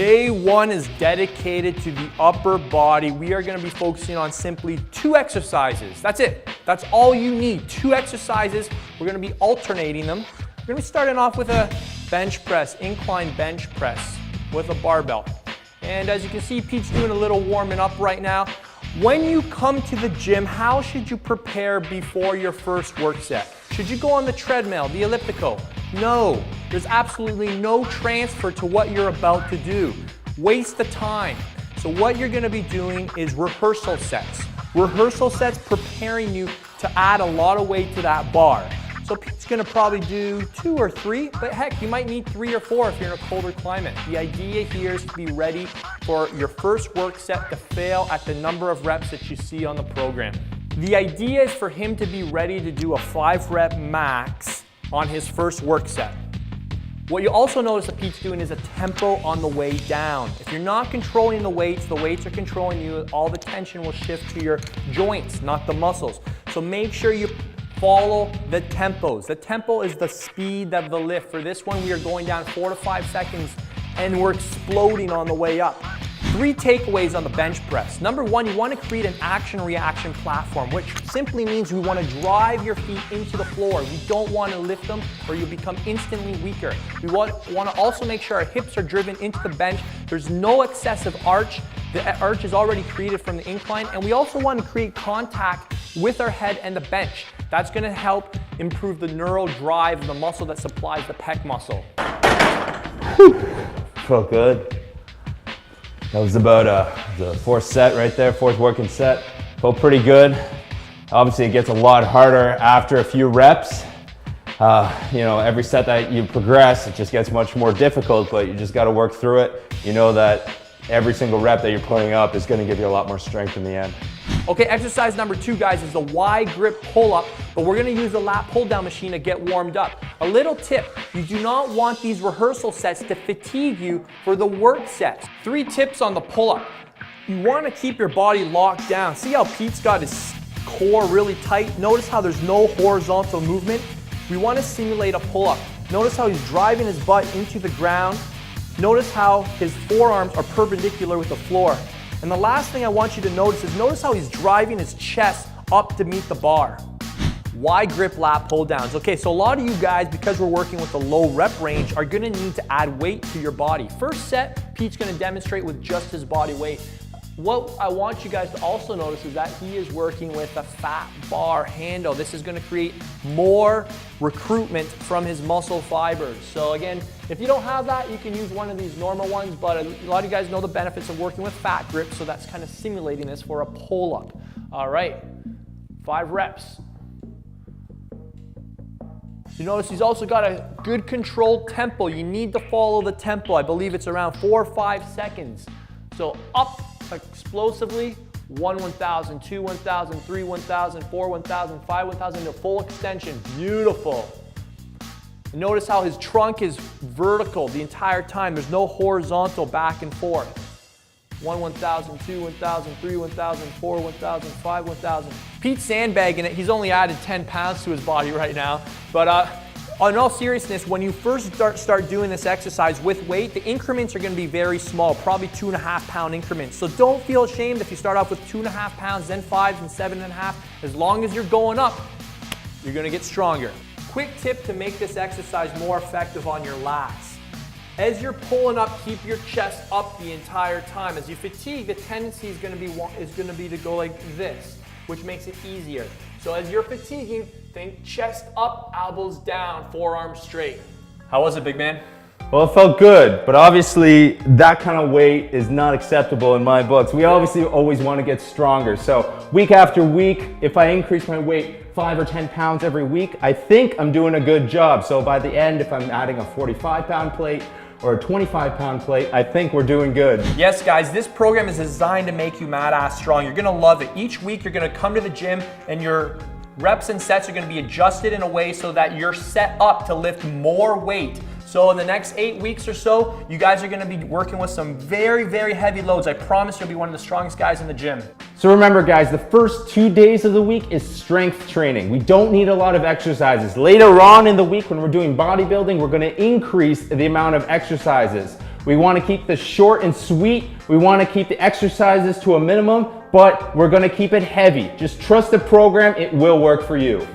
Day one is dedicated to the upper body. We are gonna be focusing on simply 2 exercises. That's it. That's all you need. 2 exercises. We're gonna be alternating them. We're gonna be starting off with a bench press, incline bench press with a barbell. And as you can see, Pete's doing a little warming up right now. When you come to the gym, how should you prepare before your first work set? Should you go on the treadmill, the elliptical? No, there's absolutely no transfer to what you're about to do. Waste the time. So what you're gonna be doing is rehearsal sets. Rehearsal sets preparing you to add a lot of weight to that bar. So Pete's gonna probably do 2 or 3, but heck, you might need 3 or 4 if you're in a colder climate. The idea here is to be ready for your first work set to fail at the number of reps that you see on the program. The idea is for him to be ready to do a 5-rep max on his first work set. What you also notice that Pete's doing is a tempo on the way down. If you're not controlling the weights are controlling you, all the tension will shift to your joints, not the muscles. So make sure you follow the tempos. The tempo is the speed of the lift. For this one, we are going down 4 to 5 seconds and we're exploding on the way up. 3 takeaways on the bench press. Number 1, you want to create an action-reaction platform, which simply means we want to drive your feet into the floor. We don't want to lift them or you'll become instantly weaker. We want to also make sure our hips are driven into the bench. There's no excessive arch. The arch is already created from the incline, and we also want to create contact with our head and the bench. That's going to help improve the neural drive, the muscle that supplies the pec muscle. Whew. Felt good. That was about the 4th set right there, 4th working set. Felt pretty good. Obviously it gets a lot harder after a few reps. You know, every set that you progress, it just gets much more difficult, but you just got to work through it. You know that every single rep that you're putting up is going to give you a lot more strength in the end. Okay, exercise number 2, guys, is the wide grip pull-up, but we're gonna use the lat pull-down machine to get warmed up. A little tip, you do not want these rehearsal sets to fatigue you for the work sets. 3 tips on the pull-up. You wanna keep your body locked down. See how Pete's got his core really tight? Notice how there's no horizontal movement? We wanna simulate a pull-up. Notice how he's driving his butt into the ground. Notice how his forearms are perpendicular with the floor. And the last thing I want you to notice is notice how he's driving his chest up to meet the bar. Wide grip lat pull downs. Okay, so a lot of you guys, because we're working with a low rep range, are gonna need to add weight to your body. First set, Pete's gonna demonstrate with just his body weight. What I want you guys to also notice is that he is working with a fat bar handle. This is gonna create more recruitment from his muscle fibers. So again, if you don't have that, you can use one of these normal ones, but a lot of you guys know the benefits of working with fat grip, so that's kind of simulating this for a pull-up. All right, 5 reps. You notice he's also got a good controlled tempo. You need to follow the tempo. I believe it's around 4 or 5 seconds. So up explosively, 1 1,000, 2 1,000, 3 1,000, 4 1,000, 5 1,000 to full extension. Beautiful. And notice how his trunk is vertical the entire time. There's no horizontal back and forth. 1 1,000, 2 1,000, 3 1,000, 4 1,000, 5 1,000. Pete's sandbagging it. He's only added 10 pounds to his body right now. But in all seriousness, when you first start doing this exercise with weight, the increments are going to be very small, probably 2.5 pound increments. So don't feel ashamed if you start off with 2.5 pounds, then 5s and 7.5. As long as you're going up, you're going to get stronger. Quick tip to make this exercise more effective on your lats. As you're pulling up, keep your chest up the entire time. As you fatigue, the tendency is going to be to go like this, which makes it easier. So as you're fatiguing, think chest up, elbows down, forearms straight. How was it, big man? Well, it felt good, but obviously that kind of weight is not acceptable in my books. We obviously always want to get stronger. So week after week, if I increase my weight 5 or 10 pounds every week, I think I'm doing a good job. So by the end, if I'm adding a 45-pound plate or a 25-pound plate, I think we're doing good. Yes, guys, this program is designed to make you mad-ass strong. You're gonna love it. Each week, you're gonna come to the gym and your reps and sets are gonna be adjusted in a way so that you're set up to lift more weight. So in the next 8 weeks or so, you guys are gonna be working with some very, very heavy loads. I promise you'll be one of the strongest guys in the gym. So remember guys, the first 2 days of the week is strength training. We don't need a lot of exercises. Later on in the week when we're doing bodybuilding, we're gonna increase the amount of exercises. We want to keep this short and sweet. We want to keep the exercises to a minimum, but we're going to keep it heavy. Just trust the program, it will work for you.